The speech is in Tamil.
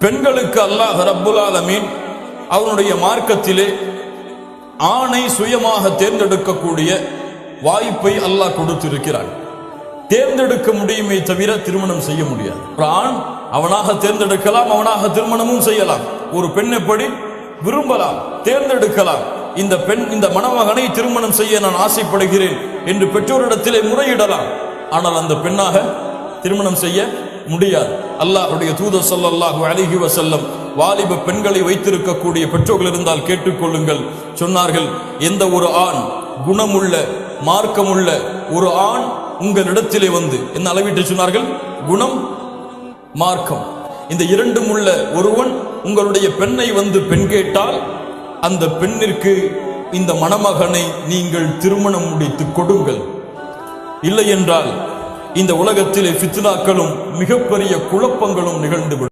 பெண்களுக்கு அல்லாஹ் ரப்புல் ஆலமீன் அவனுடைய மார்க்கத்திலே ஆணை சுயமாக தேர்ந்தெடுக்கக்கூடிய வாய்ப்பை அல்லாஹ் கொடுத்திருக்கிறான். தேர்ந்தெடுக்க முடியுமே தவிர திருமணம் செய்ய முடியாது. ஒரு ஆண் அவனாக தேர்ந்தெடுக்கலாம், அவனாக திருமணமும் செய்யலாம். ஒரு பெண் எப்படி விரும்பலாம், தேர்ந்தெடுக்கலாம். இந்த பெண் இந்த மணமகனை திருமணம் செய்ய நான் ஆசைப்படுகிறேன் என்று பெற்றோரிடத்திலே முறையிடலாம். ஆனால் அந்த பெண்ணாக திருமணம் செய்ய முடியாது. அல்லாஹ்வுடைய தூதர் ஸல்லல்லாஹு அலைஹி வஸல்லம் வாலிப பெண்களை வைத்திருக்கக்கூடிய பெற்றோர்கள் இருந்தால் கேட்டுக்கொள்ளுங்கள் சொன்னார்கள், எந்த ஒரு ஆண் குணமுள்ள மார்க்கமுள்ள ஒரு ஆண் உங்களிடத்திலே வந்து என்ன அளவிட்டு சொன்னார்கள், குணம் மார்க்கம் இந்த இரண்டும் உள்ள ஒருவன் உங்களுடைய பெண்ணை வந்து பெண் கேட்டால் அந்த பெண்ணிற்கு இந்த மணமகனை நீங்கள் திருமணம் முடித்து கொடுங்கள். இல்லை என்றால் இந்த உலகத்திலே ஃபித்னாக்களும் மிகப்பெரிய குழப்பங்களும் நிகழ்ந்துவிடும்.